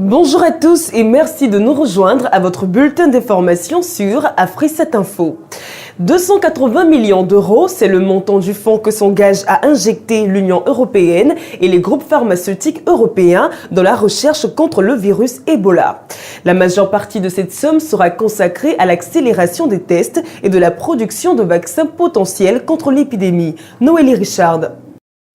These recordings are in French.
Bonjour à tous et merci de nous rejoindre à votre bulletin d'information sur Afri7 Info. 280 millions d'euros, c'est le montant du fonds que s'engage à injecter l'Union européenne et les groupes pharmaceutiques européens dans la recherche contre le virus Ebola. La majeure partie de cette somme sera consacrée à l'accélération des tests et de la production de vaccins potentiels contre l'épidémie. Noélie Richard.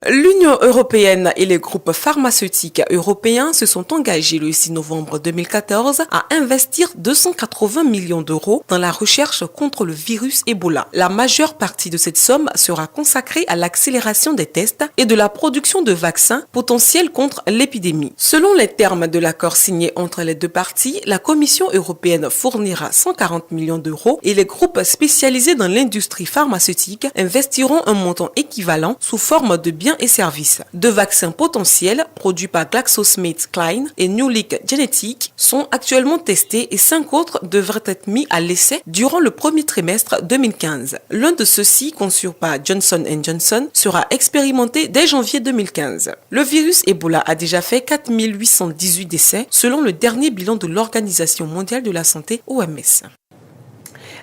L'Union européenne et les groupes pharmaceutiques européens se sont engagés le 6 novembre 2014 à investir 280 millions d'euros dans la recherche contre le virus Ebola. La majeure partie de cette somme sera consacrée à l'accélération des tests et de la production de vaccins potentiels contre l'épidémie. Selon les termes de l'accord signé entre les deux parties, la Commission européenne fournira 140 millions d'euros et les groupes spécialisés dans l'industrie pharmaceutique investiront un montant équivalent sous forme de biens et services. Deux vaccins potentiels produits par GlaxoSmithKline et New Leak Genetics sont actuellement testés et 5 autres devraient être mis à l'essai durant le premier trimestre 2015. L'un de ceux-ci, conçu par Johnson & Johnson, sera expérimenté dès janvier 2015. Le virus Ebola a déjà fait 4 818 décès selon le dernier bilan de l'Organisation mondiale de la santé OMS.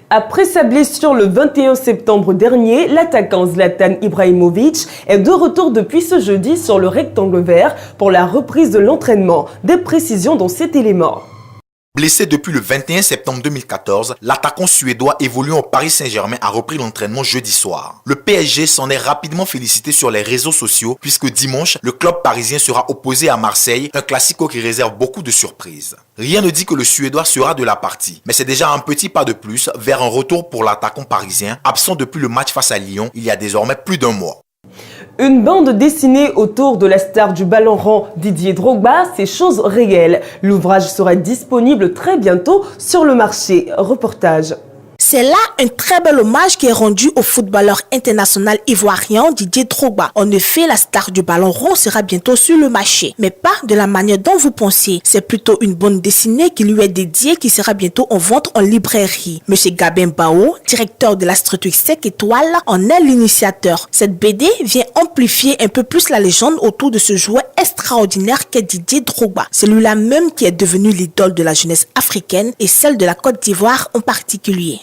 Après sa blessure le 21 septembre dernier, l'attaquant Zlatan Ibrahimovic est de retour depuis ce jeudi sur le rectangle vert pour la reprise de l'entraînement. Des précisions dans cet élément. Blessé depuis le 21 septembre 2014, l'attaquant suédois évoluant au Paris Saint-Germain a repris l'entraînement jeudi soir. Le PSG s'en est rapidement félicité sur les réseaux sociaux puisque dimanche, le club parisien sera opposé à Marseille, un classico qui réserve beaucoup de surprises. Rien ne dit que le Suédois sera de la partie, mais c'est déjà un petit pas de plus vers un retour pour l'attaquant parisien, absent depuis le match face à Lyon il y a désormais plus d'un mois. Une bande dessinée autour de la star du ballon rond Didier Drogba, c'est chose réelle. L'ouvrage sera disponible très bientôt sur le marché. Reportage. C'est là un très bel hommage qui est rendu au footballeur international ivoirien Didier Drogba. En effet, la star du ballon rond sera bientôt sur le marché, mais pas de la manière dont vous pensez. C'est plutôt une bande dessinée qui lui est dédiée qui sera bientôt en vente en librairie. Monsieur Gabin Bao, directeur de la structure 5 étoiles, en est l'initiateur. Cette BD vient amplifier un peu plus la légende autour de ce joueur extraordinaire qu'est Didier Drogba. Celui-là même qui est devenu l'idole de la jeunesse africaine et celle de la Côte d'Ivoire en particulier.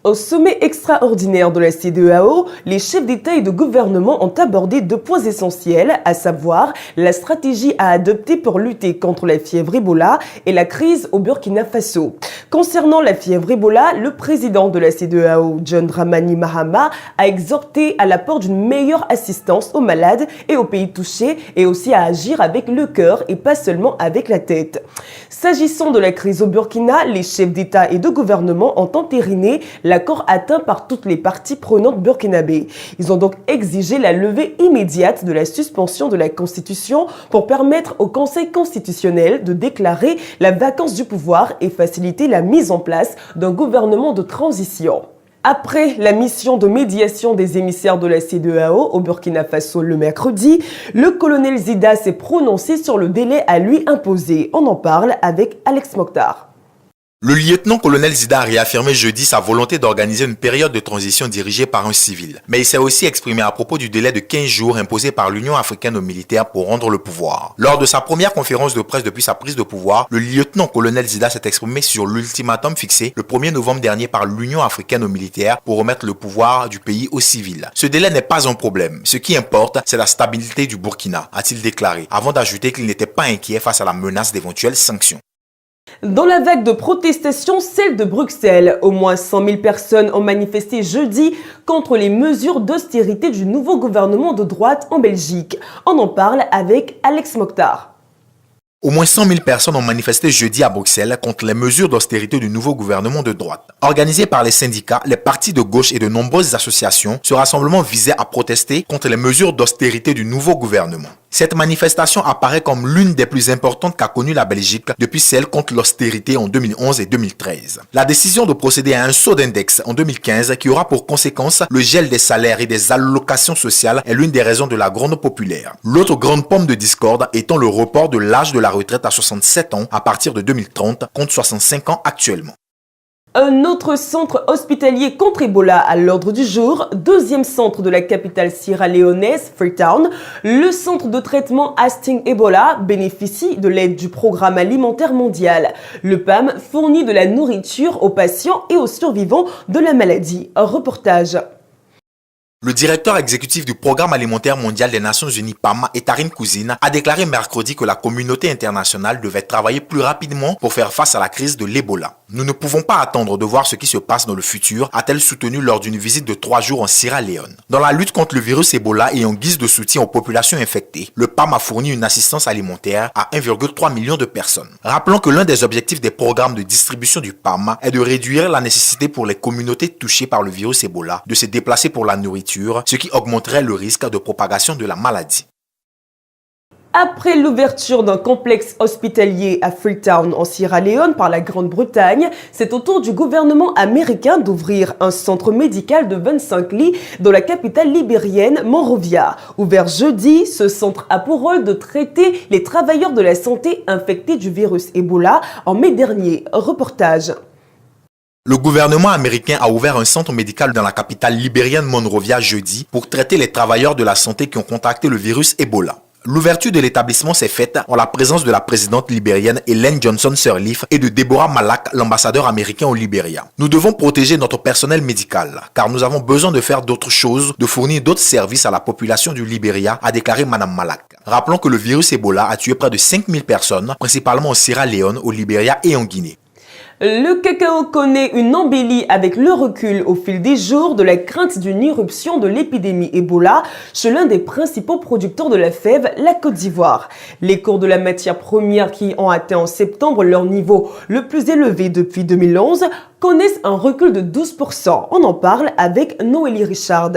Au sommet extraordinaire de la CEDEAO, les chefs d'État et de gouvernement ont abordé 2 points essentiels, à savoir la stratégie à adopter pour lutter contre la fièvre Ebola et la crise au Burkina Faso. Concernant la fièvre Ebola, le président de la CEDEAO, John Dramani Mahama, a exhorté à l'apport d'une meilleure assistance aux malades et aux pays touchés et aussi à agir avec le cœur et pas seulement avec la tête. S'agissant de la crise au Burkina, les chefs d'État et de gouvernement ont entériné l'accord atteint par toutes les parties prenantes burkinabées. Ils ont donc exigé la levée immédiate de la suspension de la Constitution pour permettre au Conseil constitutionnel de déclarer la vacance du pouvoir et faciliter la mise en place d'un gouvernement de transition. Après la mission de médiation des émissaires de la CEDEAO au Burkina Faso le mercredi, le colonel Zida s'est prononcé sur le délai à lui imposé. On en parle avec Alex Mokhtar. Le lieutenant-colonel Zida a réaffirmé jeudi sa volonté d'organiser une période de transition dirigée par un civil. Mais il s'est aussi exprimé à propos du délai de 15 jours imposé par l'Union africaine aux militaires pour rendre le pouvoir. Lors de sa première conférence de presse depuis sa prise de pouvoir, le lieutenant-colonel Zida s'est exprimé sur l'ultimatum fixé le 1er novembre dernier par l'Union africaine aux militaires pour remettre le pouvoir du pays aux civils. Ce délai n'est pas un problème. Ce qui importe, c'est la stabilité du Burkina, a-t-il déclaré, avant d'ajouter qu'il n'était pas inquiet face à la menace d'éventuelles sanctions. Dans la vague de protestation, celle de Bruxelles, au moins 100 000 personnes ont manifesté jeudi contre les mesures d'austérité du nouveau gouvernement de droite en Belgique. On en parle avec Alex Mokhtar. Au moins 100 000 personnes ont manifesté jeudi à Bruxelles contre les mesures d'austérité du nouveau gouvernement de droite. Organisé par les syndicats, les partis de gauche et de nombreuses associations, ce rassemblement visait à protester contre les mesures d'austérité du nouveau gouvernement. Cette manifestation apparaît comme l'une des plus importantes qu'a connue la Belgique depuis celle contre l'austérité en 2011 et 2013. La décision de procéder à un saut d'index en 2015 qui aura pour conséquence le gel des salaires et des allocations sociales est l'une des raisons de la Gronde populaire. L'autre grande pomme de discorde étant le report de l'âge de la retraite à 67 ans à partir de 2030 contre 65 ans actuellement. Un autre centre hospitalier contre Ebola à l'ordre du jour, deuxième centre de la capitale sierra-léonaise, Freetown. Le centre de traitement Hastings Ebola bénéficie de l'aide du Programme alimentaire mondial. Le PAM fournit de la nourriture aux patients et aux survivants de la maladie. Un reportage. Le directeur exécutif du Programme alimentaire mondial des Nations Unies, PAM, Etarim Cousine, a déclaré mercredi que la communauté internationale devait travailler plus rapidement pour faire face à la crise de l'Ebola. Nous ne pouvons pas attendre de voir ce qui se passe dans le futur, a-t-elle soutenu lors d'une visite de 3 jours en Sierra Leone. Dans la lutte contre le virus Ebola et en guise de soutien aux populations infectées, le PAM a fourni une assistance alimentaire à 1,3 million de personnes. Rappelons que l'un des objectifs des programmes de distribution du PAM est de réduire la nécessité pour les communautés touchées par le virus Ebola de se déplacer pour la nourriture, ce qui augmenterait le risque de propagation de la maladie. Après l'ouverture d'un complexe hospitalier à Freetown en Sierra Leone par la Grande-Bretagne, c'est au tour du gouvernement américain d'ouvrir un centre médical de 25 lits dans la capitale libérienne, Monrovia. Ouvert jeudi, ce centre a pour rôle de traiter les travailleurs de la santé infectés du virus Ebola en mai dernier. Reportage. Le gouvernement américain a ouvert un centre médical dans la capitale libérienne Monrovia jeudi pour traiter les travailleurs de la santé qui ont contracté le virus Ebola. L'ouverture de l'établissement s'est faite en la présence de la présidente libérienne Ellen Johnson Sirleaf et de Deborah Malak, l'ambassadeur américain au Libéria. Nous devons protéger notre personnel médical, car nous avons besoin de faire d'autres choses, de fournir d'autres services à la population du Libéria, a déclaré Mme Malak. Rappelons que le virus Ebola a tué près de 5000 personnes, principalement en Sierra Leone, au Libéria et en Guinée. Le cacao connaît une embellie avec le recul au fil des jours de la crainte d'une irruption de l'épidémie Ebola chez l'un des principaux producteurs de la fève, la Côte d'Ivoire. Les cours de la matière première qui ont atteint en septembre leur niveau le plus élevé depuis 2011 connaissent un recul de 12%. On en parle avec Noélie Richard.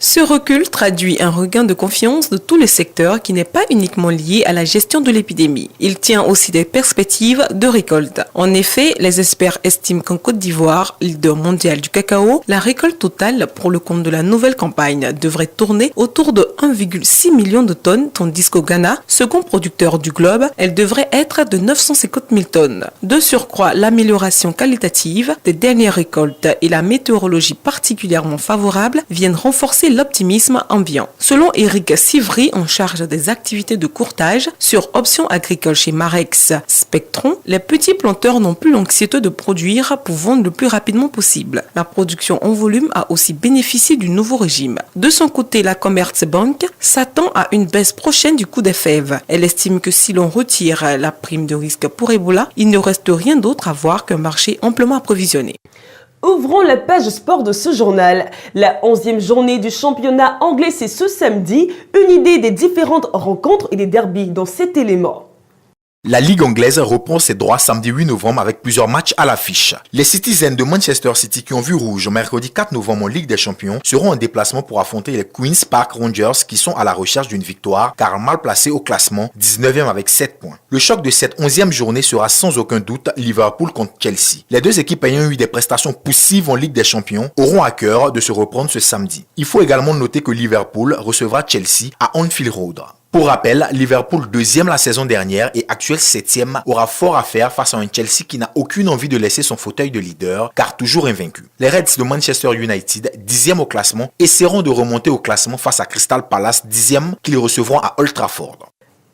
Ce recul traduit un regain de confiance de tous les secteurs qui n'est pas uniquement lié à la gestion de l'épidémie. Il tient aussi des perspectives de récolte. En effet, les experts estiment qu'en Côte d'Ivoire, leader mondial du cacao, la récolte totale pour le compte de la nouvelle campagne devrait tourner autour de 1,6 million de tonnes, tandis qu'au Ghana, second producteur du globe, elle devrait être de 950 000 tonnes. De surcroît, l'amélioration qualitative des dernières récoltes et la météorologie particulièrement favorable viennent renforcer l'optimisme ambiant. Selon Eric Sivry, en charge des activités de courtage sur Options agricoles chez Marex Spectron, les petits planteurs n'ont plus l'anxiété de produire pour vendre le plus rapidement possible. La production en volume a aussi bénéficié du nouveau régime. De son côté, la Commerzbank s'attend à une baisse prochaine du coût des fèves. Elle estime que si l'on retire la prime de risque pour Ebola, il ne reste rien d'autre à voir qu'un marché amplement approvisionné. Ouvrons la page sport de ce journal. La 11e journée du championnat anglais, c'est ce samedi. Une idée des différentes rencontres et des derbys dans cet élément. La Ligue anglaise reprend ses droits samedi 8 novembre avec plusieurs matchs à l'affiche. Les Citizens de Manchester City qui ont vu rouge mercredi 4 novembre en Ligue des Champions seront en déplacement pour affronter les Queen's Park Rangers qui sont à la recherche d'une victoire car mal placés au classement, 19e avec 7 points. Le choc de cette 11e journée sera sans aucun doute Liverpool contre Chelsea. Les deux équipes ayant eu des prestations poussives en Ligue des Champions auront à cœur de se reprendre ce samedi. Il faut également noter que Liverpool recevra Chelsea à Anfield Road. Pour rappel, Liverpool, deuxième la saison dernière et actuel 7e, aura fort à faire face à un Chelsea qui n'a aucune envie de laisser son fauteuil de leader, car toujours invaincu. Les Reds de Manchester United, 10e au classement, essaieront de remonter au classement face à Crystal Palace, 10e, qu'ils recevront à Old Trafford.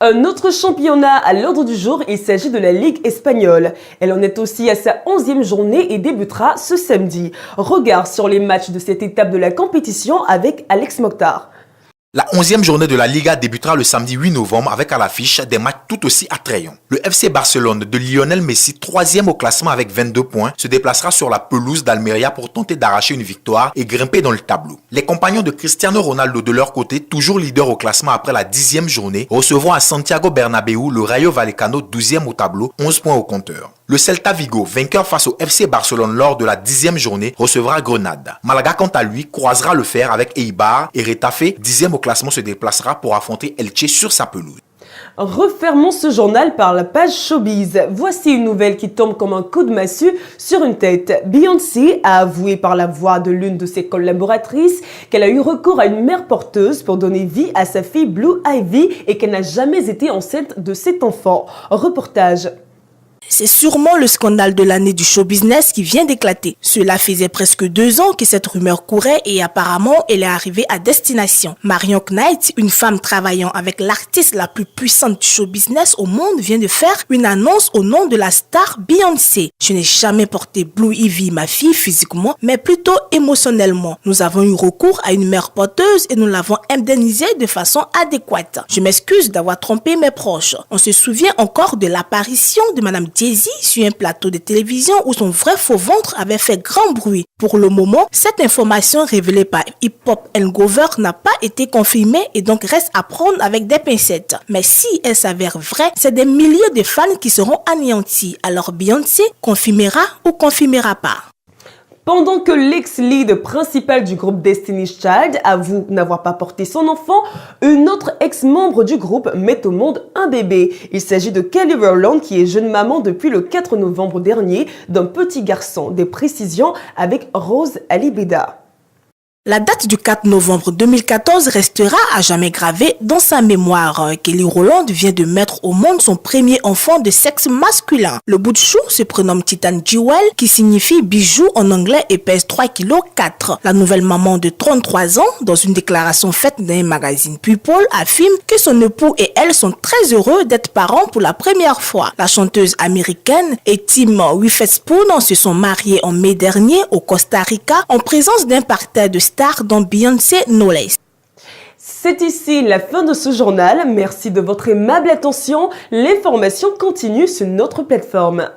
Un autre championnat à l'ordre du jour, il s'agit de la Ligue espagnole. Elle en est aussi à sa 11e journée et débutera ce samedi. Regard sur les matchs de cette étape de la compétition avec Alex Mokhtar. La 11e journée de la Liga débutera le samedi 8 novembre avec à l'affiche des matchs tout aussi attrayants. Le FC Barcelone de Lionel Messi, 3e au classement avec 22 points, se déplacera sur la pelouse d'Almeria pour tenter d'arracher une victoire et grimper dans le tableau. Les compagnons de Cristiano Ronaldo de leur côté, toujours leader au classement après la 10e journée, recevront à Santiago Bernabéu le Rayo Vallecano, 12e au tableau, 11 points au compteur. Le Celta Vigo, vainqueur face au FC Barcelone lors de la 10e journée, recevra Grenade. Malaga, quant à lui, croisera le fer avec Eibar et Retafe, 10e au classement, se déplacera pour affronter Elche sur sa pelouse. Refermons ce journal par la page showbiz. Voici une nouvelle qui tombe comme un coup de massue sur une tête. Beyoncé a avoué par la voix de l'une de ses collaboratrices qu'elle a eu recours à une mère porteuse pour donner vie à sa fille Blue Ivy et qu'elle n'a jamais été enceinte de cet enfant. Reportage. C'est sûrement le scandale de l'année du show business qui vient d'éclater. Cela faisait presque 2 ans que cette rumeur courait et apparemment elle est arrivée à destination. Marion Knight, une femme travaillant avec l'artiste la plus puissante du show business au monde, vient de faire une annonce au nom de la star Beyoncé. Je n'ai jamais porté Blue Ivy, ma fille, physiquement, mais plutôt émotionnellement. Nous avons eu recours à une mère porteuse et nous l'avons indemnisée de façon adéquate. Je m'excuse d'avoir trompé mes proches. On se souvient encore de l'apparition de Madame Jay-Z sur un plateau de télévision où son vrai faux ventre avait fait grand bruit. Pour le moment, cette information révélée par Hip Hop Hangover n'a pas été confirmée et donc reste à prendre avec des pincettes. Mais si elle s'avère vraie, c'est des milliers de fans qui seront anéantis. Alors Beyoncé confirmera ou confirmera pas. Pendant que l'ex-lead principal du groupe Destiny's Child avoue n'avoir pas porté son enfant, une autre ex-membre du groupe met au monde un bébé. Il s'agit de Kelly Rowland qui est jeune maman depuis le 4 novembre dernier d'un petit garçon. Des précisions avec Rose Alibeda. La date du 4 novembre 2014 restera à jamais gravée dans sa mémoire. Kelly Rowland vient de mettre au monde son premier enfant de sexe masculin. Le bout de chou se prénomme Titan Jewel, qui signifie bijou en anglais et pèse 3,4 kg. La nouvelle maman de 33 ans, dans une déclaration faite dans un magazine People, affirme que son époux et elle sont très heureux d'être parents pour la première fois. La chanteuse américaine et Tim Witherspoon se sont mariés en mai dernier au Costa Rica en présence d'un parterre de stars dont Beyoncé no less. C'est ici la fin de ce journal. Merci de votre aimable attention. L'information continue sur notre plateforme.